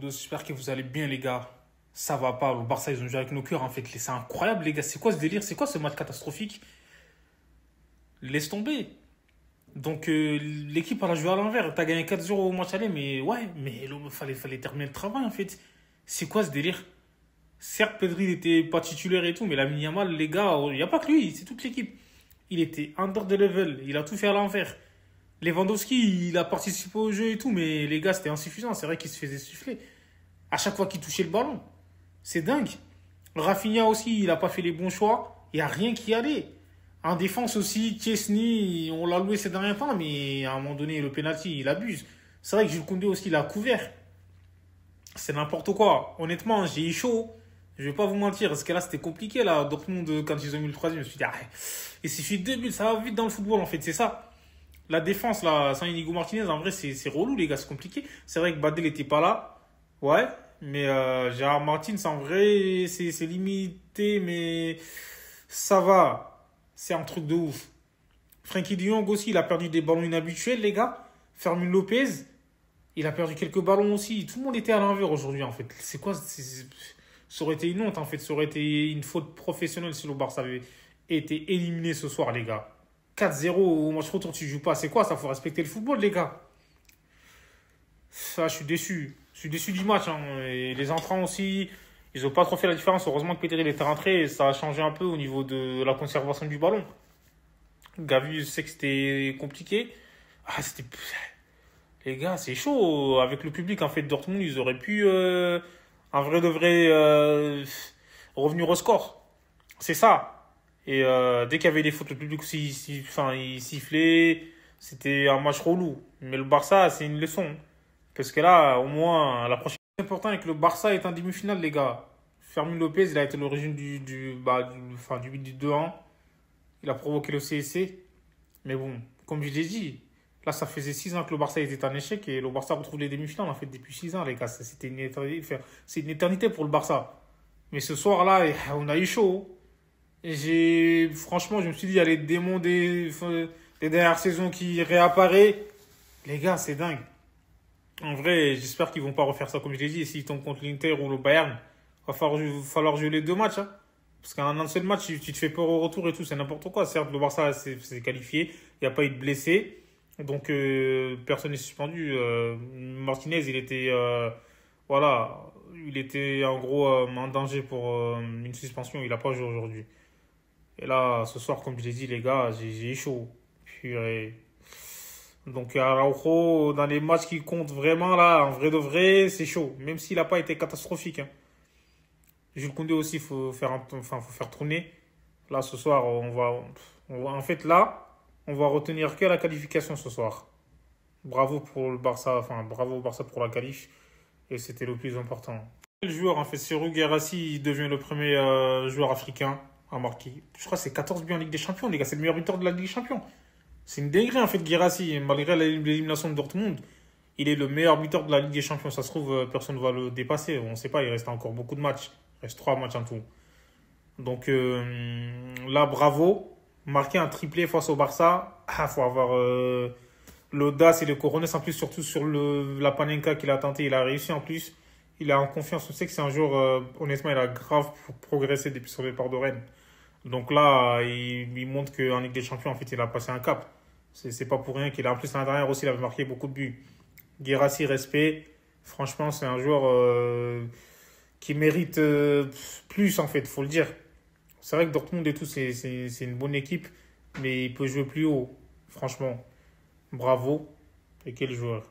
J'espère que vous allez bien, les gars. Ça va pas. Le Barça, ils ont joué avec nos cœurs, en fait. C'est incroyable, les gars. C'est quoi ce délire? C'est quoi ce match catastrophique? Laisse tomber. Donc, l'équipe, elle a joué à l'envers. T'as gagné 4-0 au match aller, mais ouais, mais fallait terminer le travail, en fait. C'est quoi ce délire? Certes, Pedri n'était pas titulaire et tout, mais Lamine Yamal, les gars, il n'y a pas que lui, c'est toute l'équipe. Il était under the level. Il a tout fait à l'envers. Lewandowski, il a participé au jeu et tout, mais les gars, c'était insuffisant. C'est vrai qu'il se faisait siffler à chaque fois qu'il touchait le ballon. C'est dingue. Rafinha aussi, il n'a pas fait les bons choix. Il n'y a rien qui allait. En défense aussi, Chesney, on l'a loué ces derniers temps, mais à un moment donné, le penalty, il abuse. C'est vrai que Jules Koundé aussi, il a couvert. C'est n'importe quoi. Honnêtement, j'ai eu chaud. Je vais pas vous mentir, parce que là, c'était compliqué, là. Dortmund, quand ils ont mis le troisième, je me suis dit, ah, il suffit de 2 buts, ça va vite dans le football, en fait, c'est ça. La défense, là, sans Inigo Martinez, en vrai, c'est relou, les gars, c'est compliqué. C'est vrai que Badel n'était pas là. Ouais, mais Gérard Martins, en vrai, c'est limité, mais ça va. C'est un truc de ouf. Frankie de Jong aussi, il a perdu des ballons inhabituels, les gars. Fermin Lopez, il a perdu quelques ballons aussi. Tout le monde était à l'envers aujourd'hui, en fait. C'est quoi ça aurait été une honte, en fait. Ça aurait été une faute professionnelle si le Barça avait été éliminé ce soir, les gars. 4-0 au match retour, tu joues pas. C'est quoi ça? Faut respecter le football, les gars. Ça, je suis déçu. Je suis déçu du match, hein. Et les entrants aussi, ils n'ont pas trop fait la différence. Heureusement que Pedri était rentré et ça a changé un peu au niveau de la conservation du ballon. Gavi, je sais que c'était compliqué. Ah, c'était... Les gars, c'est chaud. Avec le public, en fait, Dortmund, ils auraient pu, en vrai de vrai, revenir au score. C'est ça. Et dès qu'il y avait des fautes, le public aussi, enfin, il sifflait. C'était un match relou. Mais le Barça, c'est une leçon. Parce que là, au moins, la prochaine. Ce qui est important est que le Barça est en demi-finale, les gars. Fermin Lopez, il a été l'origine du but du 2-1. Il a provoqué le CSC. Mais bon, comme je l'ai dit, là, ça faisait 6 ans que le Barça était en échec et le Barça retrouve les demi-finales, en fait, depuis 6 ans, les gars. C'était une éternité, enfin, c'est une éternité pour le Barça. Mais ce soir-là, on a eu chaud. Et franchement, je me suis dit, il y a les démons des dernières saisons qui réapparaissent. Les gars, c'est dingue. En vrai, j'espère qu'ils vont pas refaire ça comme je l'ai dit. S'ils tombent contre l'Inter ou le Bayern, falloir jouer les deux matchs, hein. Parce qu'en un seul match, tu te fais peur au retour et tout, c'est n'importe quoi. Certes, le Barça s'est qualifié, il n'y a pas eu de blessés. Donc, personne n'est suspendu. Martinez, voilà, il était en gros en danger pour une suspension. Il n'a pas joué aujourd'hui. Et là, ce soir, comme je l'ai dit, les gars, j'ai eu chaud. Purée. Donc Araujo, dans les matchs qui comptent vraiment, là, en vrai de vrai, c'est chaud. Même s'il n'a pas été catastrophique, hein. Jules Koundé aussi, faut faire tourner. Là, ce soir, en fait, là, on va retenir que la qualification ce soir. Bravo pour le Barça, enfin, bravo au Barça pour la qualif. Et c'était le plus important. Le joueur, en fait, Serhou Guirassy, il devient le premier joueur africain à marquer. Je crois que c'est 14 buts en Ligue des Champions, les gars. C'est le meilleur buteur de la Ligue des Champions. C'est une dinguerie, en fait, Guirassy. Malgré l'élimination de Dortmund, il est le meilleur buteur de la Ligue des Champions. Ça se trouve, personne ne va le dépasser. On ne sait pas, il reste encore beaucoup de matchs. Il reste 3 matchs en tout. Donc là, bravo. Marquer un triplé face au Barça, il faut avoir l'audace et le cojones. En plus, surtout sur la Panenka qu'il a tenté, il a réussi en plus. Il a en confiance. On sait que c'est un joueur, honnêtement, il a grave progressé depuis son départ de Rennes. Donc là, il montre qu'en Ligue des Champions, en fait, il a passé un cap. C'est pas pour rien qu'il a. En plus, l'année dernière aussi, il avait marqué beaucoup de buts. Guirassy, respect. Franchement, c'est un joueur qui mérite plus, en fait, faut le dire. C'est vrai que Dortmund et tout, c'est une bonne équipe, mais il peut jouer plus haut. Franchement, bravo. Et quel joueur.